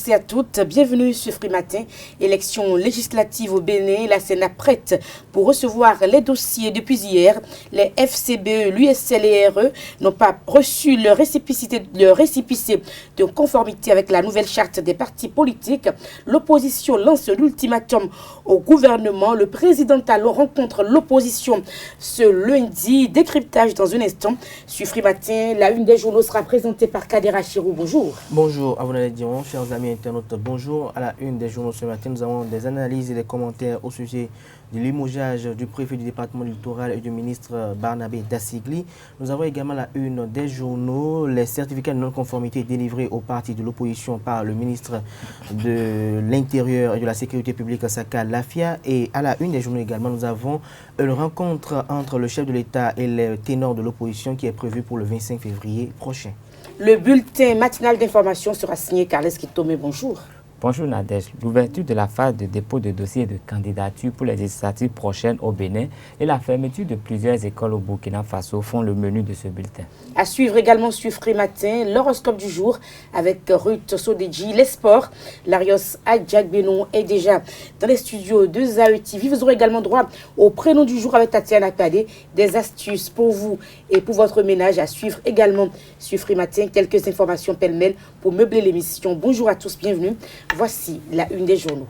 tous et à toutes, bienvenue sur Free Matin. Élection législative au Bénin, la Sénat prête pour recevoir les dossiers depuis hier. Les FCBE, l'USL et RE n'ont pas reçu le récépissé de conformité avec la nouvelle charte des partis politiques. L'opposition lance l'ultimatum au gouvernement. Le président Talon rencontre l'opposition ce lundi. Décryptage dans un instant. Sur Free Matin, la une des journaux sera présentée par Kadera Chirou. Bonjour. Bonjour à vous les dirons, chers amis internautes. Bonjour. À la une des journaux ce matin, nous avons des analyses et des commentaires au sujet du limogeage du préfet du département du littoral et du ministre Barnabé Dassigli. Nous avons également la une des journaux, les certificats de non-conformité délivrés aux partis de l'opposition par le ministre de l'Intérieur et de la Sécurité publique, Saka Lafia. Et à la une des journaux également, nous avons une rencontre entre le chef de l'État et les ténors de l'opposition qui est prévue pour le 25 février prochain. Le bulletin matinal d'information sera signé Carles Kitomé. Bonjour. Bonjour Nadège. L'ouverture de la phase de dépôt de dossiers de candidature pour les législatives prochaines au Bénin et la fermeture de plusieurs écoles au Burkina Faso font le menu de ce bulletin. À suivre également sur Free Matin, l'horoscope du jour avec Ruth Sodeji, les sports. Larios Adjak Benon est déjà dans les studios de Zae TV. Vous aurez également droit au prénom du jour avec Tatiana Kadé, des astuces pour vous et pour votre ménage. À suivre également sur Free Matin, quelques informations pêle-mêle pour meubler l'émission. Bonjour à tous, bienvenue. Voici la une des journaux.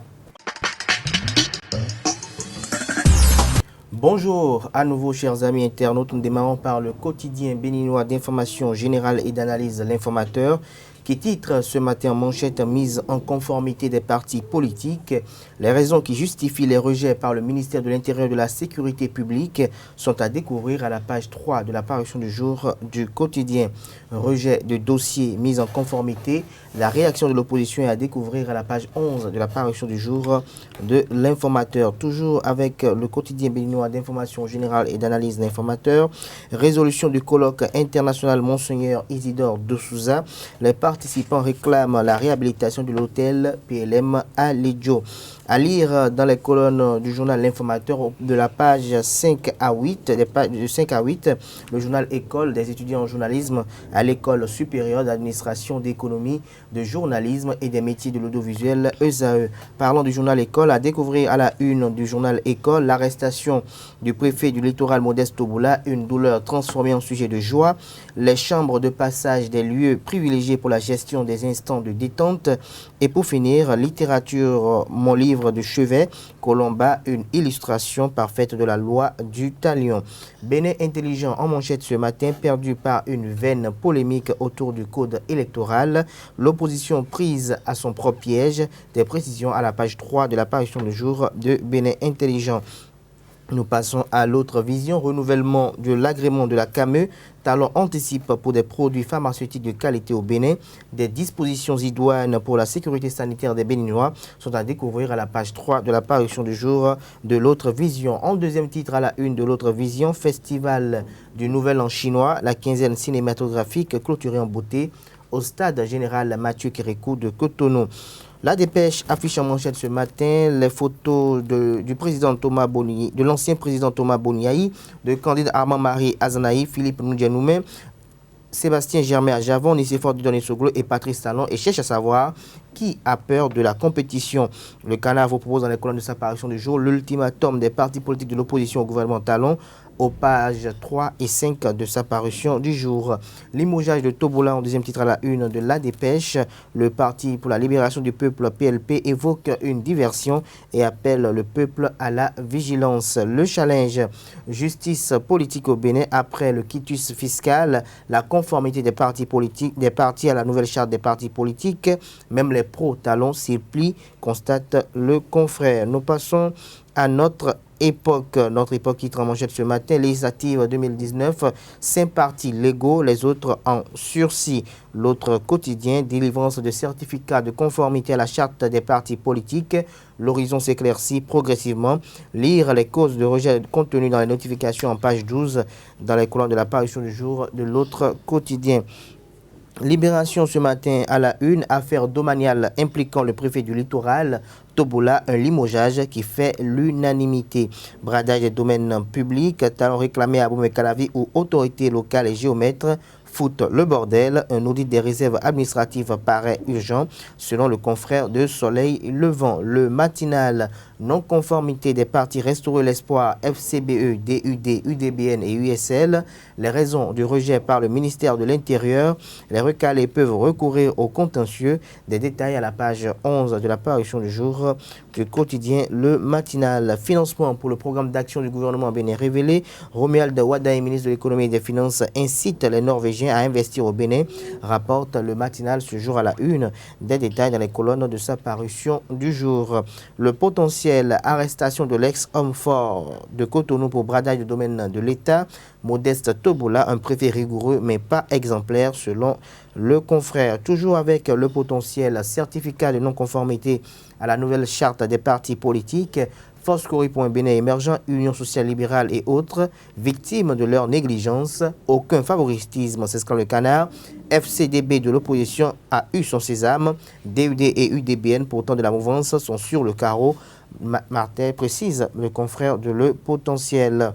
Bonjour à nouveau chers amis internautes, nous démarrons par le quotidien béninois d'information générale et d'analyse L'Informateur qui titre ce matin en manchette mise en conformité des partis politiques. Les raisons qui justifient les rejets par le ministère de l'Intérieur et de la Sécurité publique sont à découvrir à la page 3 de la parution du jour du quotidien. Rejet de dossier mis en conformité, la réaction de l'opposition est à découvrir à la page 11 de la parution du jour de L'Informateur. Toujours avec le quotidien béninois d'information générale et d'analyse L'Informateur. Résolution du colloque international Monseigneur Isidore de Souza. Les participants réclament la réhabilitation de l'hôtel PLM à Lidjo. À lire dans les colonnes du journal L'Informateur de la page 5 à 8, de 5 à 8, le journal École des étudiants en journalisme à l'École supérieure d'administration d'économie, de journalisme et des métiers de l'audiovisuel ESAE. Parlons du journal École, à découvrir à la une du journal École, l'arrestation du préfet du littoral Modeste Toboula, une douleur transformée en sujet de joie, les chambres de passage des lieux privilégiés pour la gestion des instants de détente et pour finir, littérature, mon livre de chevet, Colomba, une illustration parfaite de la loi du talion. Bénin intelligent en manchette ce matin, perdu par une vaine polémique autour du code électoral. L'opposition prise à son propre piège. Des précisions à la page 3 de l'apparition du jour de Bénin intelligent. Nous passons à l'autre vision, renouvellement de l'agrément de la CAME. Talon anticipe pour des produits pharmaceutiques de qualité au Bénin. Des dispositions idoines pour la sécurité sanitaire des Béninois sont à découvrir à la page 3 de la parution du jour de l'autre vision. En deuxième titre à la une de l'autre vision, festival du Nouvel An chinois, la quinzaine cinématographique clôturée en beauté au stade général Mathieu Kérékou de Cotonou. La dépêche affiche en manchette ce matin les photos du président Thomas Boniaï, de l'ancien président Thomas Boniaï, de Candide Armand-Marie Azanaï, Philippe Noudjanoumé, Sébastien Germain Javon, Nicéphore Dieudonné Soglo et Patrice Talon et cherche à savoir qui a peur de la compétition. Le Canard vous propose dans les colonnes de sa parution du jour l'ultimatum des partis politiques de l'opposition au gouvernement Talon aux pages 3 et 5 de sa parution du jour. Limogeage de Toboula en deuxième titre à la une de la dépêche. Le Parti pour la libération du peuple PLP évoque une diversion et appelle le peuple à la vigilance. Le challenge justice politique au Bénin après le quitus fiscal, la conformité des partis politiques, des partis à la nouvelle charte des partis politiques, même les pro-talons s'y plient, constate le confrère. Nous passons à notre époque qui en manchette ce matin, législative 2019, 5 partis légaux, les autres en sursis. L'autre quotidien, délivrance de certificats de conformité à la charte des partis politiques. L'horizon s'éclaircit progressivement. Lire les causes de rejet contenues dans les notifications en page 12 dans les colonnes de la parution du jour de l'autre quotidien. Libération ce matin à la une, affaire domaniale impliquant le préfet du littoral. Tobola, un limogeage qui fait l'unanimité. Bradage des domaines publics, talent réclamé à Boumé-Calavi où autorités locales et géomètres foutent le bordel. Un audit des réserves administratives paraît urgent, selon le confrère de Soleil Levant. Le matinal, non-conformité des partis Restaurer l'Espoir, FCBE, DUD, UDBN et USL. Les raisons du rejet par le ministère de l'Intérieur. Les recalés peuvent recourir au contentieux. Des détails à la page 11 de la parution du jour du quotidien Le Matinal. Financement pour le programme d'action du gouvernement Bénin révélé. Romuald Wadaï, ministre de l'économie et des finances, incite les Norvégiens à investir au Bénin, rapporte Le Matinal ce jour à la une. Des détails dans les colonnes de sa parution du jour. Le potentiel arrestation de l'ex-homme fort de Cotonou pour bradage du domaine de l'État. Modeste Tobola, un préfet rigoureux mais pas exemplaire selon le confrère. Toujours avec le potentiel certificat de non-conformité à la nouvelle charte des partis politiques, Foscori.Bénin émergent, Union sociale libérale et autres, victimes de leur négligence. Aucun favoritisme, s'exclame le canard. FCDB de l'opposition a eu son sésame. DUD et UDBN, pourtant de la mouvance, sont sur le carreau. Martin précise le confrère de Le Potentiel.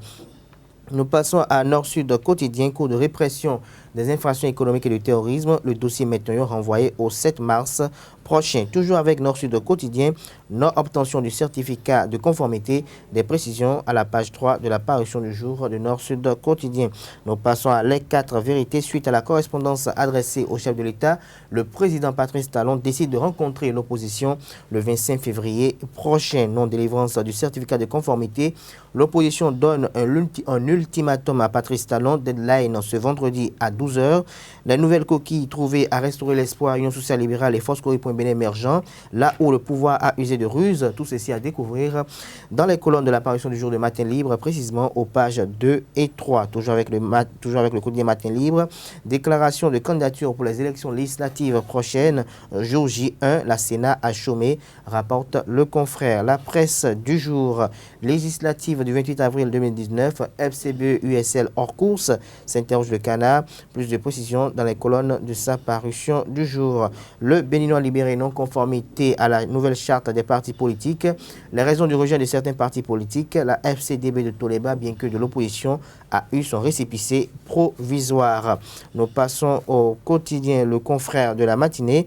Nous passons à Nord-Sud quotidien, cours de répression des infractions économiques et du terrorisme. Le dossier maintenant renvoyé au 7 mars prochain. Toujours avec Nord-Sud quotidien, non-obtention du certificat de conformité. Des précisions à la page 3 de la parution du jour de Nord-Sud quotidien. Nous passons à les 4 vérités. Suite à la correspondance adressée au chef de l'État, le président Patrice Talon décide de rencontrer l'opposition le 25 février prochain. Non-délivrance du certificat de conformité. L'opposition donne un ultimatum à Patrice Talon. Deadline ce vendredi à 12h. La nouvelle coquille trouvée à Restaurer l'Espoir, Union sociale libérale et Foscori.Bénin émergent, là où le pouvoir a usé de ruse. Tout ceci à découvrir dans les colonnes de l'apparition du jour de Matin Libre, précisément aux pages 2 et 3. Toujours avec le quotidien Matin Libre. Déclaration de candidature pour les élections législatives prochaines. Jour J1, la Sénat a chômé, rapporte le confrère. La presse du jour. Législative du 28 avril 2019, FCBE USL hors course, s'interroge le canard. Plus de précisions dans les colonnes de sa parution du jour. Le Béninois libéré non-conformité à la nouvelle charte des partis politiques. Les raisons du rejet de certains partis politiques. La FCDB de Toleba, bien que de l'opposition, a eu son récépissé provisoire. Nous passons au quotidien Le Confrère de la matinée.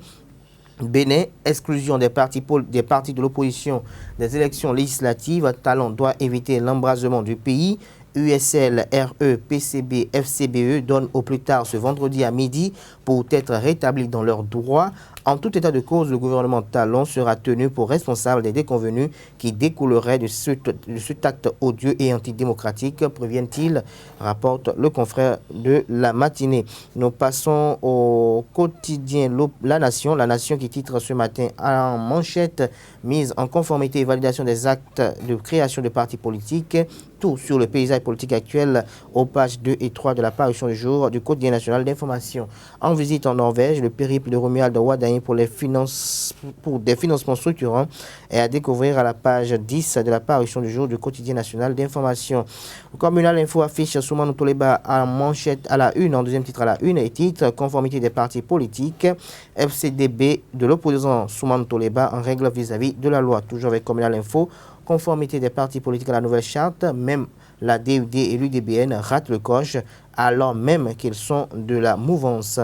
Bénin, exclusion des partis de l'opposition des élections législatives. Talon doit éviter l'embrasement du pays. USL, RE, PCB, FCBE donnent au plus tard ce vendredi à midi pour être rétablis dans leurs droits. En tout état de cause, le gouvernement Talon sera tenu pour responsable des déconvenus qui découleraient de cet acte odieux et antidémocratique, préviennent-ils, rapporte le confrère de la matinée. Nous passons au quotidien La Nation qui titre ce matin en manchette mise en conformité et validation des actes de création de partis politiques. Tout sur le paysage politique actuel aux pages 2 et 3 de la parution du jour du quotidien national d'information. En visite en Norvège, le périple de Romuald Wadaï pour des financements structurants est à découvrir à la page 10 de la parution du jour du quotidien national d'information. Communal Info affiche Soumane Toleba en manchette à la une, en deuxième titre à la une, et titre conformité des partis politiques. FCDB de l'opposant Soumane Toleba en règle vis-à-vis de la loi. Toujours avec Communal Info, conformité des partis politiques à la nouvelle charte, même la DUD et l'UDBN ratent le coche alors même qu'ils sont de la mouvance.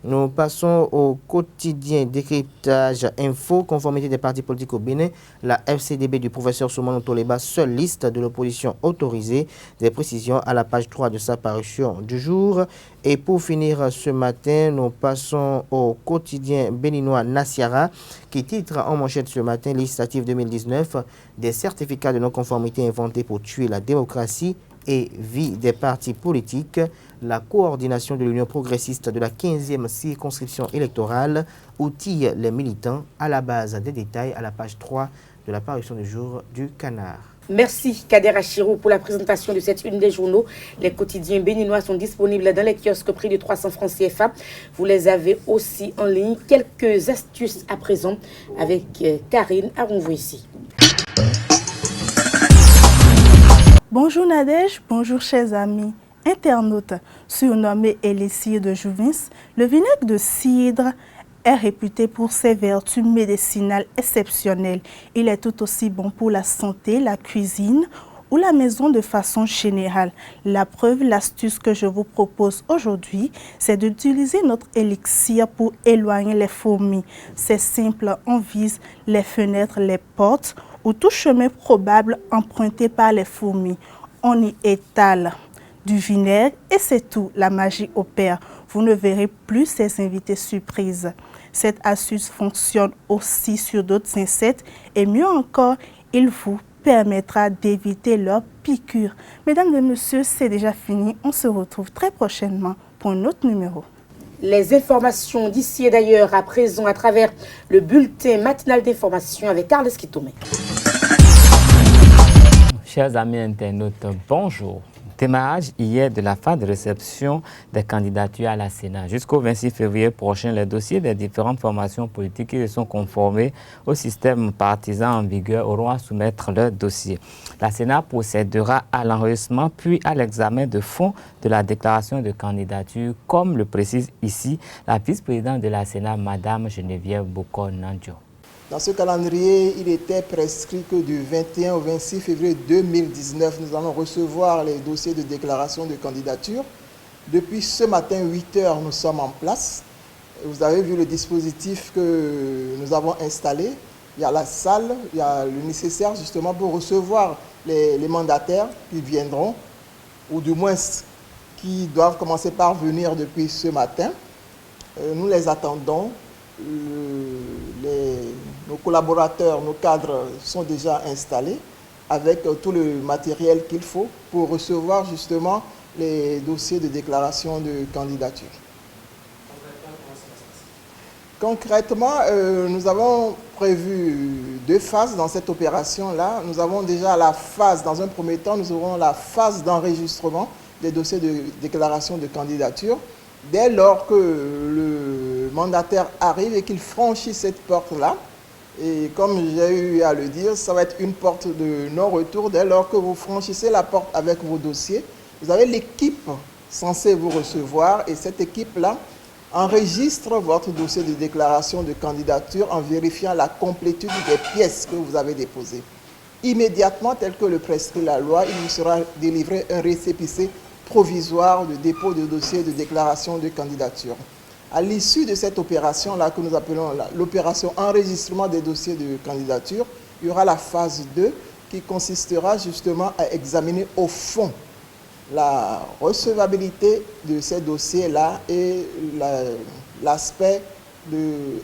Nous passons au quotidien décryptage info, conformité des partis politiques au Bénin, la FCDB du professeur Soumane Toleba, seule liste de l'opposition autorisée, des précisions à la page 3 de sa parution du jour. Et pour finir ce matin, nous passons au quotidien béninois Nasiara, qui titre en manchette ce matin, législative 2019, des certificats de non-conformité inventés pour tuer la démocratie et vie des partis politiques. La coordination de l'Union progressiste de la 15e circonscription électorale outille les militants à la base des détails à la page 3 de la parution du jour du Canard. Merci Kader Achirou pour la présentation de cette une des journaux. Les quotidiens béninois sont disponibles dans les kiosques prix de 300 francs CFA. Vous les avez aussi en ligne. Quelques astuces à présent avec Karine Aronvoici. Bonjour Nadège, bonjour chers amis. Internautes, surnommé élixir de Jouvence, le vinaigre de cidre est réputé pour ses vertus médicinales exceptionnelles. Il est tout aussi bon pour la santé, la cuisine ou la maison de façon générale. La preuve, l'astuce que je vous propose aujourd'hui, c'est d'utiliser notre élixir pour éloigner les fourmis. C'est simple, on vise les fenêtres, les portes ou tout chemin probable emprunté par les fourmis. On y étale du vinaigre et c'est tout, la magie opère. Vous ne verrez plus ces invités surprises. Cette astuce fonctionne aussi sur d'autres insectes et mieux encore, il vous permettra d'éviter leur piqûre. Mesdames et messieurs, c'est déjà fini. On se retrouve très prochainement pour un autre numéro. Les informations d'ici et d'ailleurs à présent à travers le bulletin matinal d'information avec Carles Kitomé. Chers amis internautes, bonjour. Démarrage hier de la phase de réception des candidatures à la Sénat. Jusqu'au 26 février prochain, les dossiers des différentes formations politiques qui se sont conformés au système partisan en vigueur auront à soumettre leur dossier. La Sénat procédera à l'enregistrement puis à l'examen de fond de la déclaration de candidature, comme le précise ici la vice-présidente de la Sénat, Mme Geneviève Bokor-Nandjo. Dans ce calendrier, il était prescrit que du 21 au 26 février 2019, nous allons recevoir les dossiers de déclaration de candidature. Depuis ce matin, 8 heures, nous sommes en place. Vous avez vu le dispositif que nous avons installé. Il y a la salle, il y a le nécessaire justement pour recevoir les mandataires qui viendront, ou du moins qui doivent commencer par venir depuis ce matin. Nous les attendons. Nos collaborateurs, nos cadres sont déjà installés avec tout le matériel qu'il faut pour recevoir justement les dossiers de déclaration de candidature. Concrètement, nous avons prévu 2 phases dans cette opération-là. Nous avons déjà la phase, dans un premier temps, nous aurons la phase d'enregistrement des dossiers de déclaration de candidature. Dès lors que le mandataire arrive et qu'il franchit cette porte-là, et comme j'ai eu à le dire, ça va être une porte de non-retour. Dès lors que vous franchissez la porte avec vos dossiers, vous avez l'équipe censée vous recevoir et cette équipe-là enregistre votre dossier de déclaration de candidature en vérifiant la complétude des pièces que vous avez déposées. Immédiatement, tel que le prescrit la loi, il vous sera délivré un récépissé provisoire de dépôt de dossier de déclaration de candidature. À l'issue de cette opération-là, que nous appelons l'opération enregistrement des dossiers de candidature, il y aura la phase 2 qui consistera justement à examiner au fond la recevabilité de ces dossiers-là et l'aspect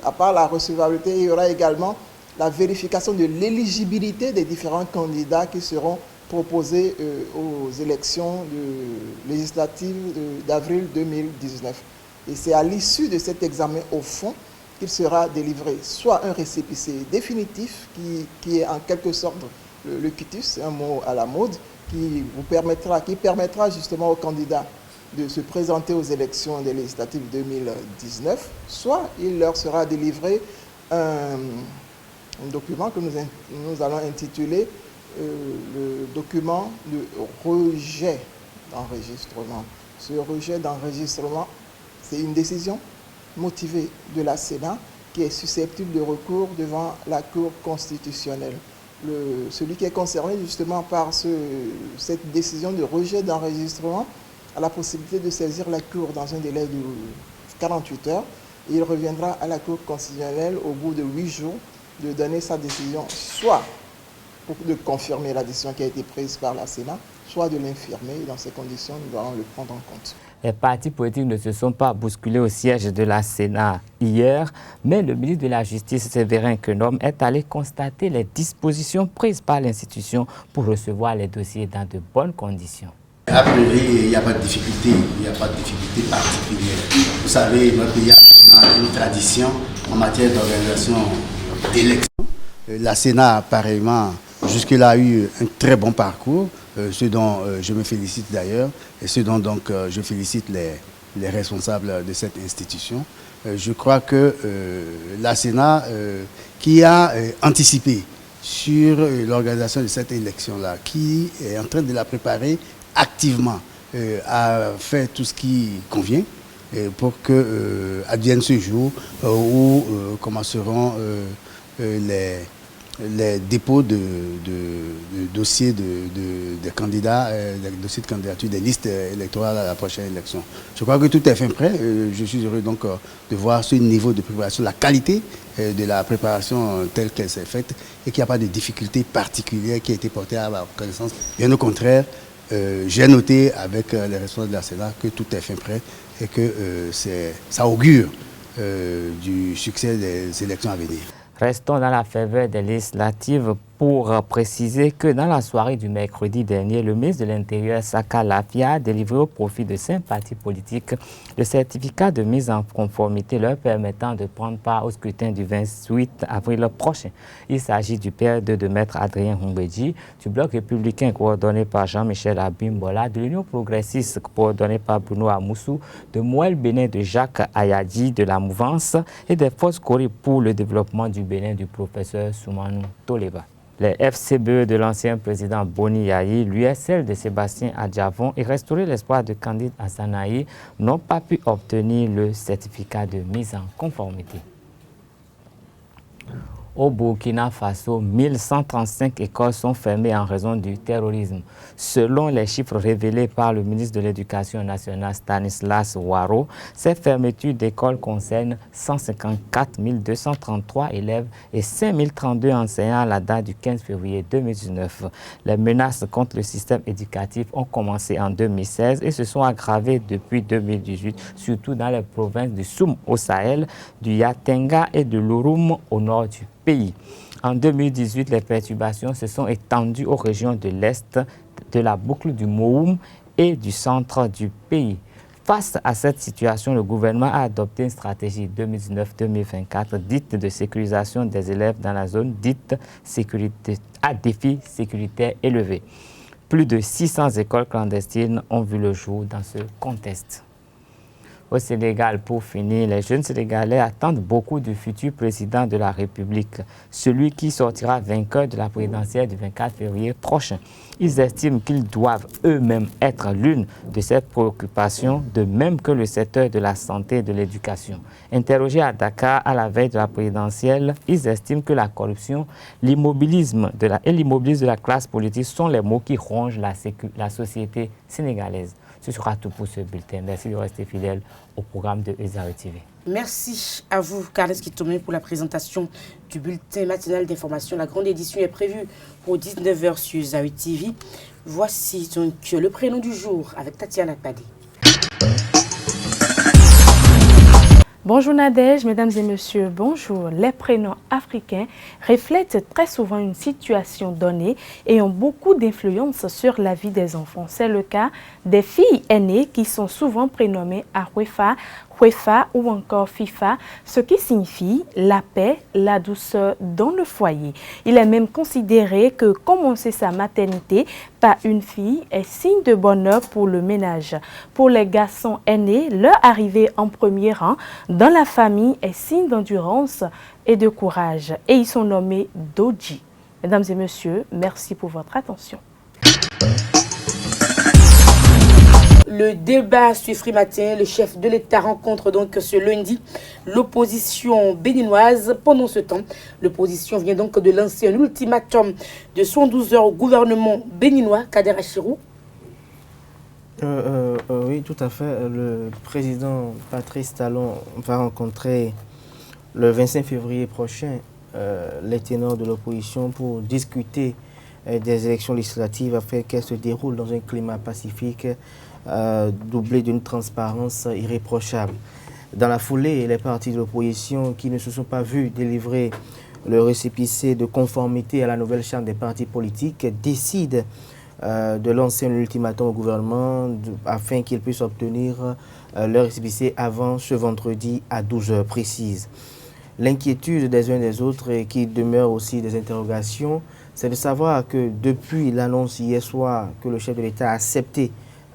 à part la recevabilité, il y aura également la vérification de l'éligibilité des différents candidats qui seront proposés aux élections législatives d'avril 2019. Et c'est à l'issue de cet examen au fond qu'il sera délivré soit un récépissé définitif qui est en quelque sorte le quitus, un mot à la mode, qui permettra justement aux candidats de se présenter aux élections des législatives 2019, soit il leur sera délivré un document que nous allons intituler le document de rejet d'enregistrement. Ce rejet d'enregistrement, c'est une décision motivée de la Sénat qui est susceptible de recours devant la Cour constitutionnelle. Celui qui est concerné justement par cette décision de rejet d'enregistrement a la possibilité de saisir la Cour dans un délai de 48 heures et il reviendra à la Cour constitutionnelle au bout de 8 jours de donner sa décision, soit de confirmer la décision qui a été prise par la Sénat, soit de l'infirmer. Dans ces conditions, nous allons le prendre en compte. Les partis politiques ne se sont pas bousculés au siège de la Sénat hier, mais le ministre de la Justice, Séverin Kenomme, est allé constater les dispositions prises par l'institution pour recevoir les dossiers dans de bonnes conditions. A priori, il n'y a pas de difficulté, particulière. Vous savez, notre pays a une tradition en matière d'organisation d'élections. La Sénat, pareillement, jusque-là a eu un très bon parcours, ce dont je me félicite d'ailleurs, et ce dont donc je félicite les responsables de cette institution. Je crois que la Sénat, qui a anticipé sur l'organisation de cette élection-là, qui est en train de la préparer activement, a fait tout ce qui convient. pour que advienne ce jour où commenceront les dépôts de dossiers des candidats, les dossiers de candidature des listes électorales à la prochaine élection. Je crois que tout est fin prêt. Je suis heureux donc de voir ce niveau de préparation, la qualité de la préparation telle qu'elle s'est faite et qu'il n'y a pas de difficultés particulières qui a été portée à ma connaissance. Bien au contraire, j'ai noté avec les responsables de la Sénat que tout est fin prêt et que ça augure du succès des élections à venir. Restons dans la faveur des législatives pour préciser que dans la soirée du mercredi dernier, le ministre de l'Intérieur, Saka Lafia, a délivré au profit de 5 partis politiques le certificat de mise en conformité leur permettant de prendre part au scrutin du 28 avril prochain. Il s'agit du PRD de Maître Adrien Humbedji, du Bloc républicain coordonné par Jean-Michel Abimbola, de l'Union progressiste coordonnée par Bruno Amoussou, de Moël Bénin de Jacques Ayadi de la Mouvance et des Forces Cori pour le développement du Bénin du professeur Soumanou Toleba. Les FCBE de l'ancien président Boni Yayi, l'USL de Sébastien Adjavon et Restaurer l'espoir de Candide Hassanaï n'ont pas pu obtenir le certificat de mise en conformité. Au Burkina Faso, 1135 écoles sont fermées en raison du terrorisme. Selon les chiffres révélés par le ministre de l'Éducation nationale Stanislas Ouaro, ces fermetures d'écoles concernent 154 233 élèves et 5 032 enseignants à la date du 15 février 2019. Les menaces contre le système éducatif ont commencé en 2016 et se sont aggravées depuis 2018, surtout dans les provinces du Soum au Sahel, du Yatenga et de l'Ouroum au nord du pays. En 2018, les perturbations se sont étendues aux régions de l'Est, de la boucle du Mohoum et du centre du pays. Face à cette situation, le gouvernement a adopté une stratégie 2019-2024 dite de sécurisation des élèves dans la zone dite à défi sécuritaire élevé. Plus de 600 écoles clandestines ont vu le jour dans ce contexte. Au Sénégal, pour finir, les jeunes Sénégalais attendent beaucoup du futur président de la République, celui qui sortira vainqueur de la présidentielle du 24 février prochain. Ils estiment qu'ils doivent eux-mêmes être l'une de ces préoccupations, de même que le secteur de la santé et de l'éducation. Interrogés à Dakar à la veille de la présidentielle, ils estiment que la corruption, l'immobilisme et l'immobilisme de la classe politique sont les mots qui rongent la société sénégalaise. Ce sera tout pour ce bulletin. Merci de rester fidèle au programme de Ezari TV. Merci à vous, Carles Kitomé, pour la présentation du bulletin matinal d'information. La grande édition est prévue pour 19h sur Ezari TV. Voici donc le prénom du jour avec Tatiana Padé. Bonjour Nadège, mesdames et messieurs, bonjour. Les prénoms africains reflètent très souvent une situation donnée et ont beaucoup d'influence sur la vie des enfants. C'est le cas des filles aînées qui sont souvent prénommées Arefa, Huefa ou encore Fifa, ce qui signifie la paix, la douceur dans le foyer. Il est même considéré que commencer sa maternité par une fille est signe de bonheur pour le ménage. Pour les garçons aînés, leur arrivée en premier rang dans la famille est signe d'endurance et de courage. Et ils sont nommés Doji. Mesdames et messieurs, merci pour votre attention. Le débat sur Free Matin, le chef de l'État rencontre donc ce lundi l'opposition béninoise. Pendant ce temps, l'opposition vient donc de lancer un ultimatum de 112 heures au gouvernement béninois. Kader Achirou. Oui, tout à fait. Le président Patrice Talon va rencontrer le 25 février prochain les ténors de l'opposition pour discuter des élections législatives afin qu'elles se déroulent dans un climat pacifique doublé d'une transparence irréprochable. Dans la foulée, les partis de l'opposition qui ne se sont pas vus délivrer le récépissé de conformité à la nouvelle charte des partis politiques décident de lancer un ultimatum au gouvernement afin qu'il puisse obtenir leur récépissé avant ce vendredi à 12 heures précises. L'inquiétude des uns et des autres et qui demeure aussi des interrogations, c'est de savoir que depuis l'annonce hier soir que le chef de l'État a accepté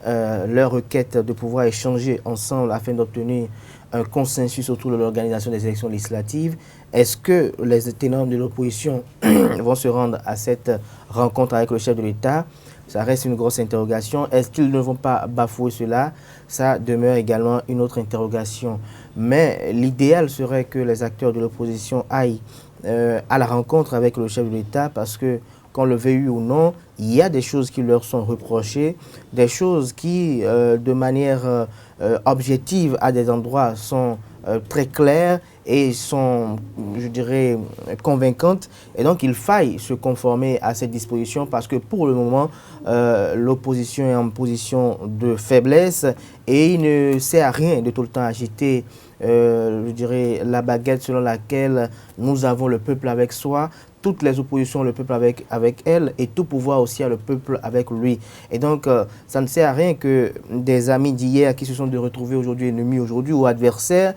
leur requête de pouvoir échanger ensemble afin d'obtenir un consensus autour de l'organisation des élections législatives, est-ce que les ténors de l'opposition vont se rendre à cette rencontre avec le chef de l'État Ça reste une grosse interrogation. Est-ce qu'ils ne vont pas bafouer cela? Ça demeure également une autre interrogation. Mais l'idéal serait que les acteurs de l'opposition aillent à la rencontre avec le chef de l'État parce que, qu'on le veuille ou non, il y a des choses qui leur sont reprochées, des choses qui, de manière objective, à des endroits, sont très claires et sont, je dirais, convaincantes. Et donc, il faille se conformer à cette disposition parce que pour le moment, l'opposition est en position de faiblesse et il ne sert à rien de tout le temps agiter, je dirais, la baguette selon laquelle nous avons le peuple avec soi, toutes les oppositions, le peuple avec elle, et tout pouvoir aussi à le peuple avec lui. Et donc, ça ne sert à rien que des amis d'hier qui se sont retrouvés aujourd'hui ennemis aujourd'hui ou adversaires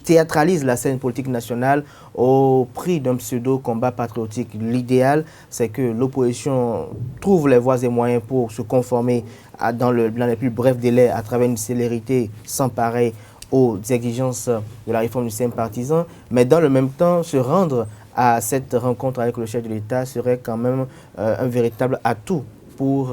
théâtralisent la scène politique nationale au prix d'un pseudo-combat patriotique. L'idéal, c'est que l'opposition trouve les voies et moyens pour se conformer dans les plus brefs délais à travers une célérité sans pareil aux exigences de la réforme du système partisan, mais dans le même temps, se rendre à cette rencontre avec le chef de l'État serait quand même un véritable atout pour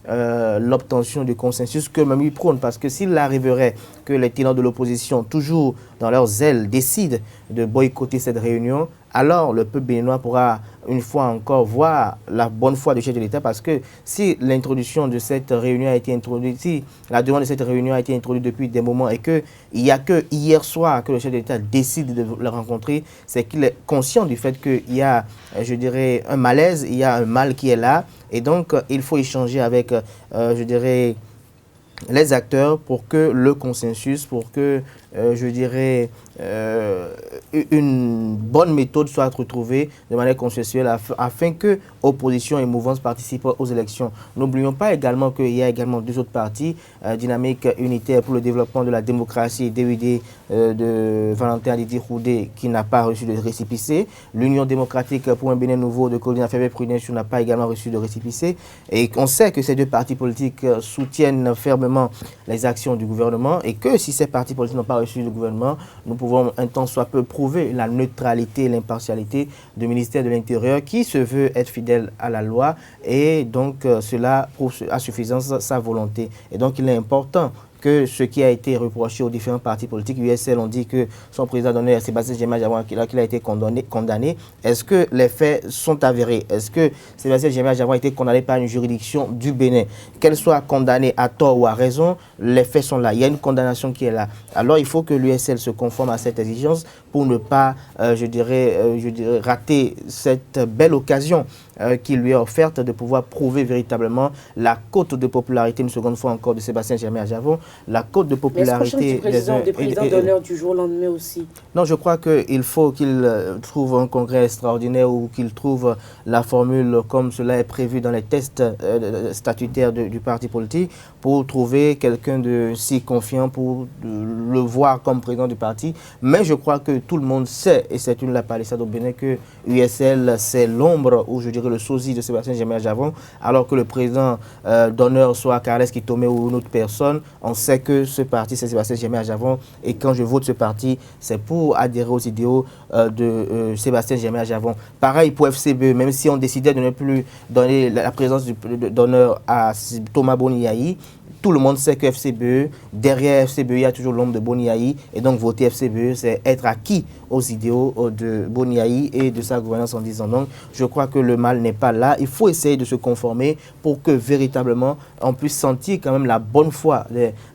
l'obtention du consensus que même il prône. Parce que s'il arriverait que les tenants de l'opposition, toujours dans leur zèle, décident de boycotter cette réunion, alors le peuple béninois pourra une fois encore voir la bonne foi du chef de l'État, parce que si l'introduction de cette réunion a été introduite, si la demande de cette réunion a été introduite depuis des moments et qu'il n'y a que hier soir que le chef de l'État décide de le rencontrer, c'est qu'il est conscient du fait qu'il y a, je dirais, un malaise, il y a un mal qui est là, et donc il faut échanger avec, je dirais, les acteurs pour que le consensus, pour que, je dirais, une bonne méthode soit retrouvée de manière consensuelle afin que opposition et mouvance participent aux élections. N'oublions pas également qu'il y a également deux autres partis, Dynamique Unitaire pour le développement de la démocratie, DUD de Valentin Didi Roudé, qui n'a pas reçu de récépissé, l'Union démocratique pour un Bénin nouveau de Colina Fébé-Prudential n'a pas également reçu de récépissé, et on sait que ces deux partis politiques soutiennent fermement les actions du gouvernement, et que si ces partis politiques n'ont pas reçu du gouvernement, nous pouvons un temps soit peu prouver la neutralité et l'impartialité du ministère de l'Intérieur qui se veut être fidèle à la loi, et donc cela prouve à suffisance sa volonté. Et donc il est important que ce qui a été reproché aux différents partis politiques, USL, on dit que son président d'honneur, Sébastien Djemé-Adjavon, qu'il a été condamné. Est-ce que les faits sont avérés? Est-ce que Sébastien Djemé-Adjavon a été condamné par une juridiction du Bénin? Qu'elle soit condamnée à tort ou à raison, les faits sont là. Il y a une condamnation qui est là. Alors il faut que l'USL se conforme à cette exigence pour ne pas, je dirais, rater cette belle occasion qui lui est offerte de pouvoir prouver véritablement la cote de popularité, une seconde fois encore, de Sébastien Djemé-Adjavon, la cote de popularité des présidents d'honneur du jour au lendemain aussi. Non, je crois qu'il faut qu'il trouve un congrès extraordinaire ou qu'il trouve la formule comme cela est prévu dans les tests statutaires du parti politique pour trouver quelqu'un de si confiant pour le voir comme président du parti. Mais je crois que tout le monde sait, et c'est une la palissade au Bénin, que USL, c'est l'ombre, ou je dirais le sosie de Sébastien Djemé-Adjavon, alors que le président d'honneur soit Carles Kitome ou une autre personne. On sait que ce parti, c'est Sébastien Djemé-Adjavon, et quand je vote ce parti, c'est pour adhérer aux idéaux de Sébastien Djemé-Adjavon. Pareil pour FCBE, même si on décidait de ne plus donner la présence d'honneur à Thomas Boniaï, tout le monde sait que FCBE, derrière FCBE, il y a toujours l'ombre de Boniaï, et donc voter FCBE, c'est être acquis aux idéaux de Boniaï et de sa gouvernance en disant non. Je crois que le mal n'est pas là. Il faut essayer de se conformer pour que véritablement on puisse sentir quand même la bonne foi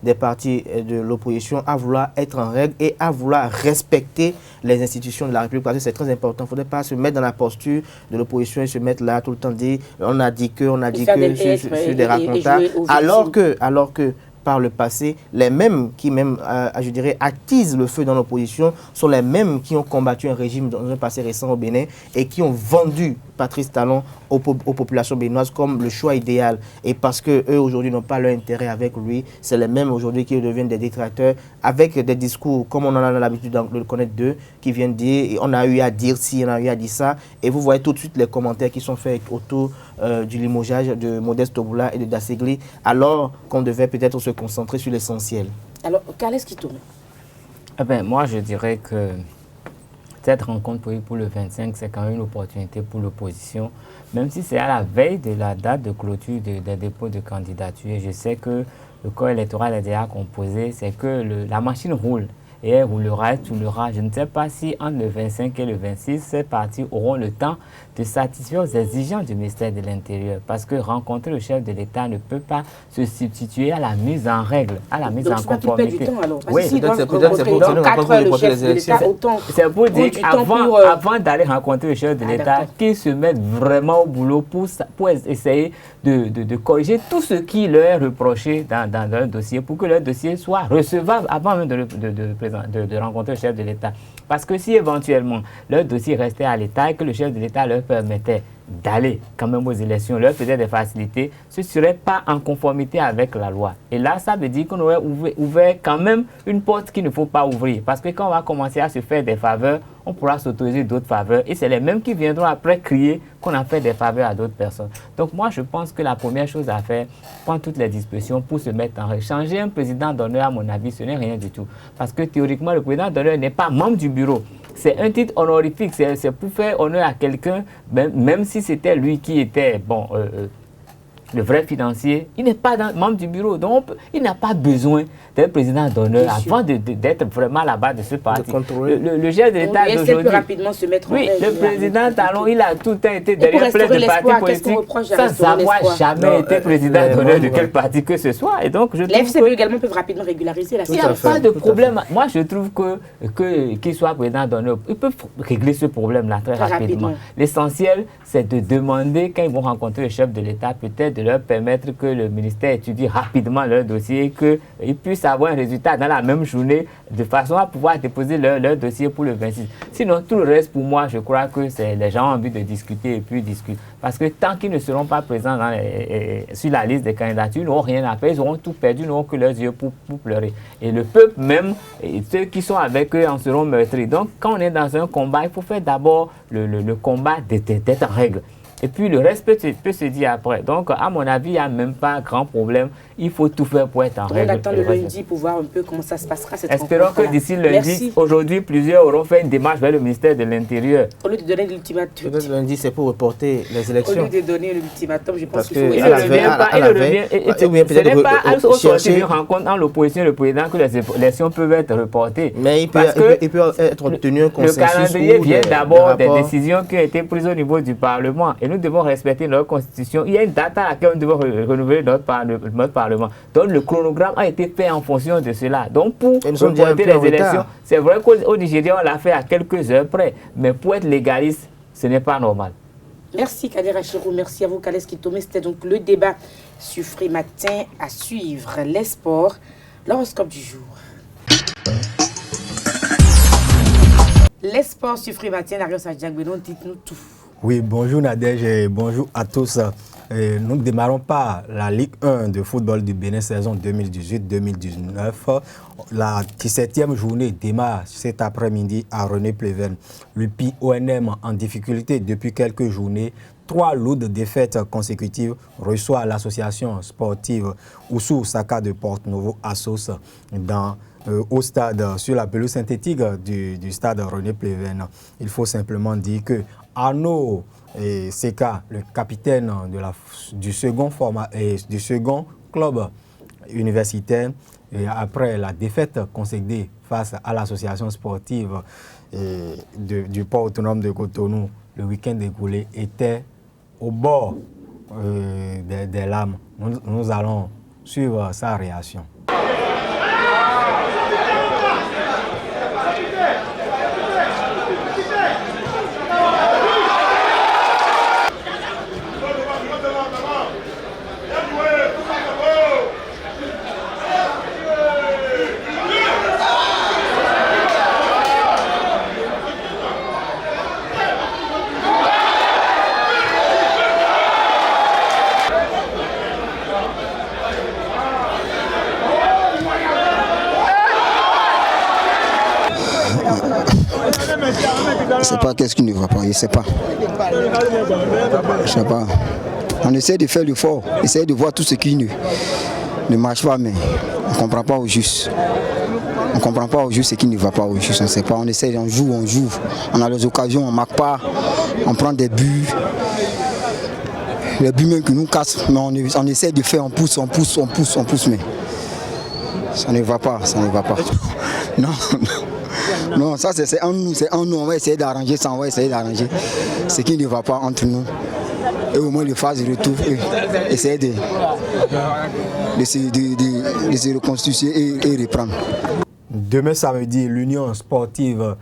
des partis de l'opposition à vouloir être en règle et à vouloir respecter les institutions de la République, parce que c'est très important. Il ne faudrait pas se mettre dans la posture de l'opposition et se mettre là tout le temps dire on a dit que sur des racontats, alors que par le passé, les mêmes qui je dirais, attisent le feu dans l'opposition sont les mêmes qui ont combattu un régime dans un passé récent au Bénin et qui ont vendu Patrice Talon aux populations béninoises comme le choix idéal. Et parce qu'eux, aujourd'hui, n'ont pas leur intérêt avec lui, c'est les mêmes aujourd'hui qui deviennent des détracteurs avec des discours, comme on en a l'habitude de le connaître d'eux, qui viennent dire on a eu à dire ci, on a eu à dire ça. Et vous voyez tout de suite les commentaires qui sont faits autour du limogeage de Modeste Oboula et de Dasegli, alors qu'on devait peut-être se concentrer sur l'essentiel. Alors, Carles Kitome. Moi, je dirais que cette rencontre pour le 25, c'est quand même une opportunité pour l'opposition, même si c'est à la veille de la date de clôture des dépôts de candidature. Je sais que le corps électoral est déjà composé, c'est que la machine roule. Et elle roulera, elle tournera. Je ne sais pas si entre le 25 et le 26, ces partis auront le temps de satisfaire aux exigences du ministère de l'Intérieur. Parce que rencontrer le chef de l'État ne peut pas se substituer à la mise en règle, à la mise en conformité. Oui, c'est pour dire qu'avant d'aller rencontrer le chef de l'État, qu'ils se mettent vraiment au boulot pour essayer de corriger tout ce qui leur est reproché dans leur dossier, pour que leur dossier soit recevable avant même de rencontrer le chef de l'État. Parce que si éventuellement leur dossier restait à l'État et que le chef de l'État leur permettait d'aller quand même aux élections, leur faisait des facilités, ce ne serait pas en conformité avec la loi. Et là, ça veut dire qu'on aurait ouvert quand même une porte qu'il ne faut pas ouvrir. Parce que quand on va commencer à se faire des faveurs, on pourra s'autoriser d'autres faveurs. Et c'est les mêmes qui viendront après crier qu'on a fait des faveurs à d'autres personnes. Donc moi, je pense que la première chose à faire, prendre toutes les dispositions pour se mettre en règle. Changer un président d'honneur, à mon avis, ce n'est rien du tout. Parce que théoriquement, le président d'honneur n'est pas membre du bureau. C'est un titre honorifique, c'est pour faire honneur à quelqu'un, même si c'était lui qui était, le vrai financier, il n'est pas membre du bureau. Donc, il n'a pas besoin d'un président d'honneur avant d'être vraiment à la base de ce parti. Le chef de l'État d'aujourd'hui, rapidement se mettre en oui, le président Talon, il a tout le temps été derrière plein de partis politiques sans avoir jamais été président d'honneur de quel parti que ce soit. Et donc, les FCBE également peuvent rapidement régulariser la situation. Il n'y a pas de problème. Moi, je trouve qu'il soit président d'honneur, ils peuvent régler ce problème-là très rapidement. L'essentiel, c'est de demander, quand ils vont rencontrer le chef de l'État, peut-être de leur permettre que le ministère étudie rapidement leur dossier, qu'ils puissent avoir un résultat dans la même journée, de façon à pouvoir déposer leur dossier pour le 26. Sinon, tout le reste, pour moi, je crois que les gens ont envie de discuter et puis discutent. Parce que tant qu'ils ne seront pas présents sur la liste des candidatures, ils n'auront rien à faire, ils auront tout perdu, ils n'auront que leurs yeux pour pleurer. Et le peuple même, et ceux qui sont avec eux en seront meurtris. Donc, quand on est dans un combat, il faut faire d'abord le combat d'être en règle. Et puis le reste peut se dire après. Donc, à mon avis, il n'y a même pas grand problème. Il faut tout faire pour être en règle. On attend le lundi pour voir un peu comment ça se passera cette rencontre. Espérons que d'ici lundi, aujourd'hui, plusieurs auront fait une démarche vers le ministère de l'Intérieur. Au lieu de donner l'ultimatum. Peut-être lundi, c'est pour reporter les élections. Au lieu de donner l'ultimatum, je pense qu'il faut... Il ne revient pas. Ce n'est pas au sortir d'une rencontre en l'opposition et le président que les élections peuvent être reportées. Mais il peut être obtenu un consensus. Le calendrier vient d'abord des décisions qui ont été prises au niveau du Parlement. Et nous devons respecter notre constitution. Il y a une date à laquelle nous devons renouveler notre Parlement. Donc le chronogramme a été fait en fonction de cela. Donc pour reporter les élections, c'est vrai qu'au Nigeria, on l'a fait à quelques heures près. Mais pour être légaliste, ce n'est pas normal. Merci Kader Achirou, merci à vous Kales Kitome. C'était donc le débat sur Free Matin à suivre. Les sports, l'horoscope du jour. Les sports sur Free Matin, Arios Adjangbenon, dites-nous tout. Oui, bonjour Nadège et bonjour à tous. Nous ne démarrons pas la Ligue 1 de football du Bénin saison 2018-2019. La 17e journée démarre cet après-midi à René-Pleven. L'UPI ONM en difficulté depuis quelques journées. 3 lourdes défaites consécutives reçoit l'association sportive Oussou Saka de Porte-Novo Assos au stade, sur la pelouse synthétique du stade René-Pleven. Il faut simplement dire que Arnaud Seka, le capitaine du second club universitaire, après la défaite concédée face à l'association sportive du port autonome de Cotonou le week-end écoulé, était au bord des larmes. Nous allons suivre sa réaction. Je ne sais pas qu'est-ce qu'il ne va pas, je ne sais pas. Je sais pas. On essaie de faire l'effort, essayer de voir tout ce qui ne marche pas, mais On ne comprend pas au juste. On ne comprend pas au juste ce qui ne va pas au juste. On ne sait pas, on essaie, on joue. On a les occasions, on ne marque pas, on prend des buts. Les buts même qui nous cassent, mais on essaie de faire, on pousse, mais ça ne va pas. Non, ça c'est en nous, on va essayer d'arranger ça, ce qui ne va pas entre nous. Et au moins les phases de retour, essayer de se reconstituer et reprendre. Demain samedi, l'Union sportive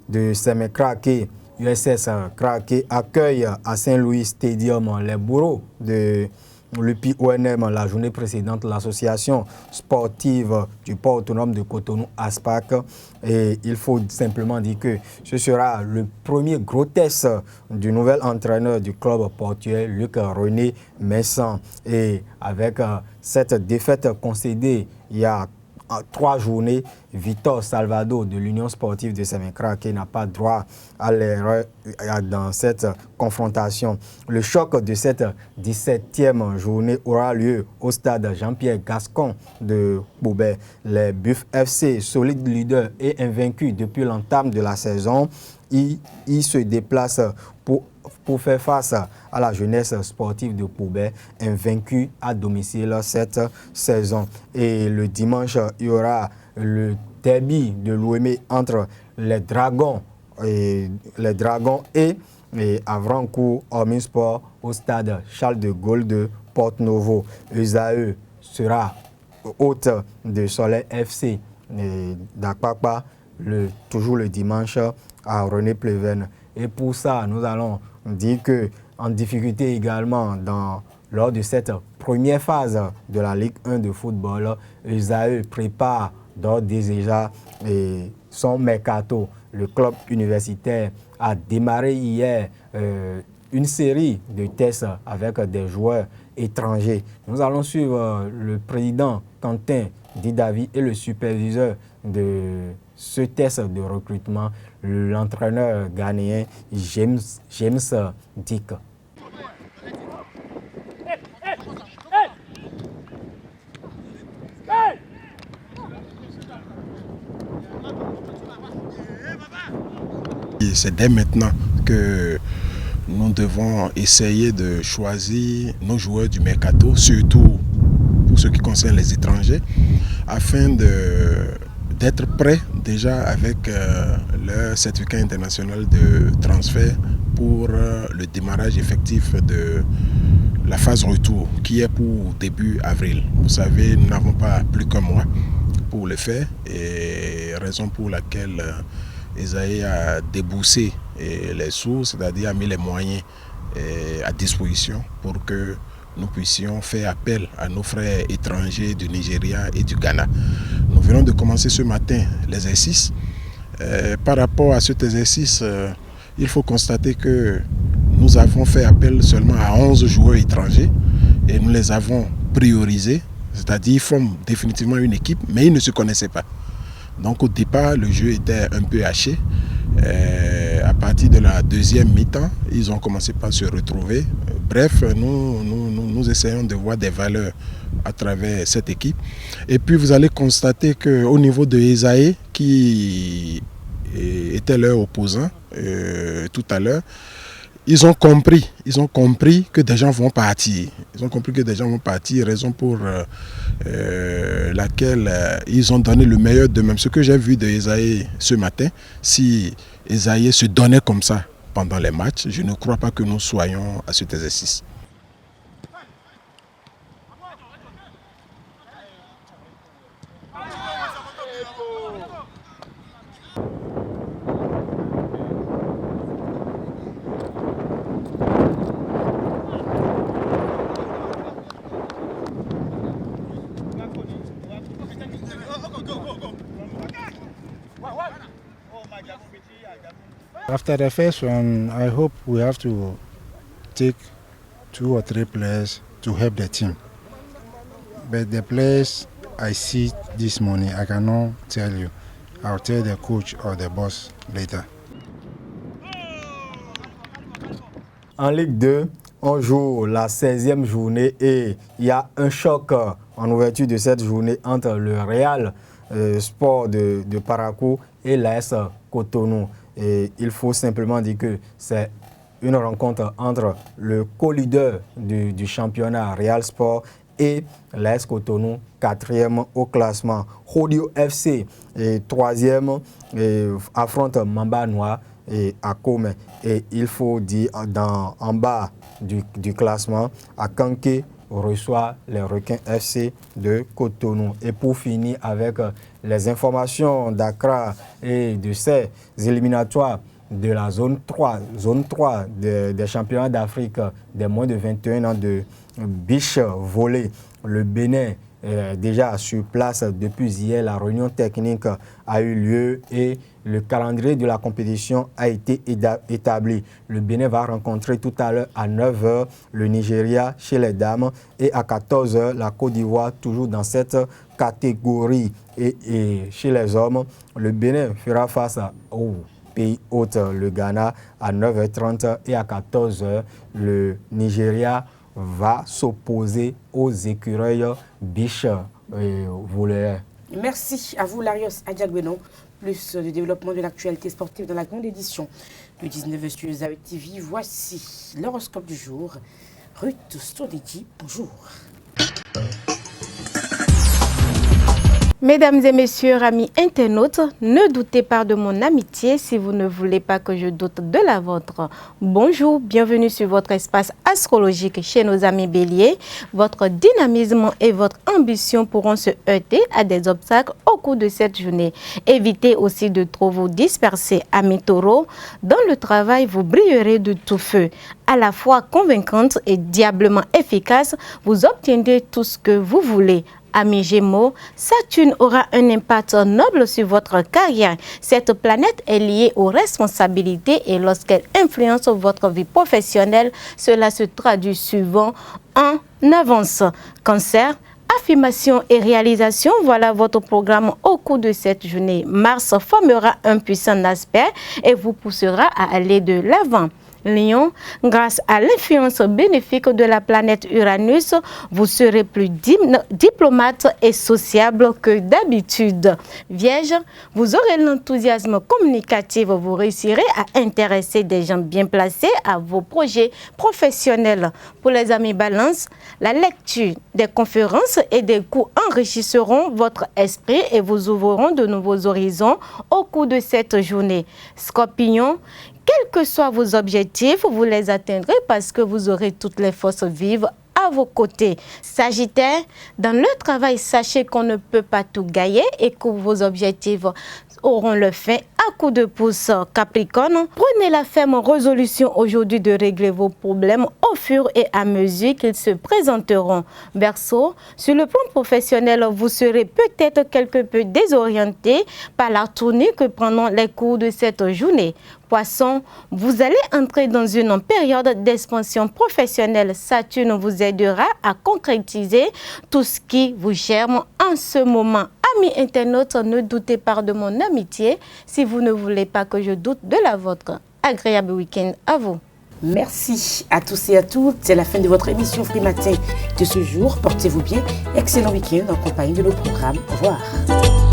de Sémé-Craké, USS Craké, accueille à Saint-Louis Stadium les bourreaux de l'UPI-ONM. La journée précédente, l'association sportive du port autonome de Cotonou, ASPAC. Et il faut simplement dire que ce sera le premier gros test du nouvel entraîneur du club portuaire, Luc-René Messan. Et avec cette défaite concédée il y a 3 journées, Victor Salvador de l'Union sportive de Sémé-Craké n'a pas droit à l'erreur dans cette confrontation. Le choc de cette 17e journée aura lieu au stade Jean-Pierre Gascon de Poubet. Les Buffs FC, solide leader et invaincu depuis l'entame de la saison, il se déplace pour faire face à la jeunesse sportive de Poubet, invaincue à domicile cette saison. Et le dimanche, il y aura le derby de l'Ouémé entre les Dragons et Avrancourt Omnisport au stade Charles de Gaulle de Porte-Novo. Esaü sera hôte de Soleil FC d'Akpakpa, toujours le dimanche à René Pleven. Et pour ça, nous allons dire qu'en difficulté également lors de cette première phase de la Ligue 1 de football, Esaü prépare d'ores et déjà son mercato. Le club universitaire a démarré hier une série de tests avec des joueurs étrangers. Nous allons suivre le président Quentin Didavi et le superviseur de ce test de recrutement, l'entraîneur ghanéen James Dick. C'est dès maintenant que nous devons essayer de choisir nos joueurs du mercato, surtout pour ce qui concerne les étrangers, afin d'être prêts déjà avec leur certificat international de transfert pour le démarrage effectif de la phase retour qui est pour début avril. Vous savez, nous n'avons pas plus qu'un mois pour le faire, et raison pour laquelle Esaü a déboursé les sous, c'est-à-dire a mis les moyens à disposition pour que nous puissions faire appel à nos frères étrangers du Nigeria et du Ghana. Nous venons de commencer ce matin l'exercice. Par rapport à cet exercice, il faut constater que nous avons fait appel seulement à 11 joueurs étrangers et nous les avons priorisés, c'est-à-dire ils forment définitivement une équipe, mais ils ne se connaissaient pas. Donc au départ, le jeu était un peu haché. À partir de la deuxième mi-temps, ils ont commencé par se retrouver. Bref, nous essayons de voir des valeurs à travers cette équipe. Et puis vous allez constater qu'au niveau de Esaü, qui était leur opposant tout à l'heure, ils ont compris que des gens vont partir. Raison pour laquelle ils ont donné le meilleur d'eux-mêmes. Ce que j'ai vu de Esaü ce matin, si Esaü se donnait comme ça pendant les matchs, je ne crois pas que nous soyons à cet exercice. After the first one, I hope we have to take 2 or 3 players to help the team. But the players I see this morning, I cannot tell you. I'll tell the coach or the boss later. En Ligue 2, on joue la 16e journée et il y a un choc en ouverture de cette journée entre le Real Sport de Parakou et l'AS Cotonou. Et il faut simplement dire que c'est une rencontre entre le co-leader du championnat Real Sport et l'AS Cotonou, 4e au classement. Rodio FC, 3e, affronte Mamba Noir à Kome. Et il faut dire en bas du classement, Akanké reçoit les Requins FC de Cotonou. Et pour finir avec les informations d'Accra et de ces éliminatoires de la zone 3 des championnats d'Afrique des moins de 21 ans de beach volley. Le Bénin est déjà sur place depuis hier. La réunion technique a eu lieu et le calendrier de la compétition a été établi. Le Bénin va rencontrer tout à l'heure à 9h le Nigeria chez les dames et à 14h la Côte d'Ivoire, toujours dans cette catégorie. Et chez les hommes, le Bénin fera face au pays hôte, le Ghana, à 9h30 et à 14h, le Nigeria va s'opposer aux écureuils biches volleyeurs. Merci à vous, Larios Adjagbenon. Plus de développement de l'actualité sportive dans la grande édition du 19 sur Zawi TV. Voici l'horoscope du jour. Ruth Sodeki, bonjour. Mesdames et messieurs, amis internautes, ne doutez pas de mon amitié si vous ne voulez pas que je doute de la vôtre. Bonjour, bienvenue sur votre espace astrologique chez nos amis béliers. Votre dynamisme et votre ambition pourront se heurter à des obstacles au cours de cette journée. Évitez aussi de trop vous disperser, amis taureaux. Dans le travail, vous brillerez de tout feu. À la fois convaincante et diablement efficace, vous obtiendrez tout ce que vous voulez. Amis Gémeaux, Saturne aura un impact noble sur votre carrière. Cette planète est liée aux responsabilités et lorsqu'elle influence votre vie professionnelle, cela se traduit souvent en avance. Cancer, affirmation et réalisation, voilà votre programme au cours de cette journée. Mars formera un puissant aspect et vous poussera à aller de l'avant. Lion, grâce à l'influence bénéfique de la planète Uranus, vous serez plus diplomate et sociable que d'habitude. Vierge, vous aurez l'enthousiasme communicatif, vous réussirez à intéresser des gens bien placés à vos projets professionnels. Pour les amis Balance, la lecture des conférences et des cours enrichisseront votre esprit et vous ouvriront de nouveaux horizons au cours de cette journée. Scorpion, quels que soient vos objectifs, vous les atteindrez parce que vous aurez toutes les forces vives à vos côtés. Sagittaire, dans le travail, sachez qu'on ne peut pas tout gagner et que vos objectifs auront le fin à coup de pouce. Capricorne, prenez la ferme résolution aujourd'hui de régler vos problèmes au fur et à mesure qu'ils se présenteront. Verseau, sur le plan professionnel, vous serez peut-être quelque peu désorienté par la tournée que prendront les cours de cette journée. Poisson, vous allez entrer dans une période d'expansion professionnelle. Saturne vous aidera à concrétiser tout ce qui vous germe en ce moment. Amis internautes, ne doutez pas de mon amitié si vous ne voulez pas que je doute de la vôtre. Agréable week-end à vous. Merci à tous et à toutes. C'est la fin de votre émission Free Matin de ce jour. Portez-vous bien. Excellent week-end en compagnie de nos programmes. Au revoir.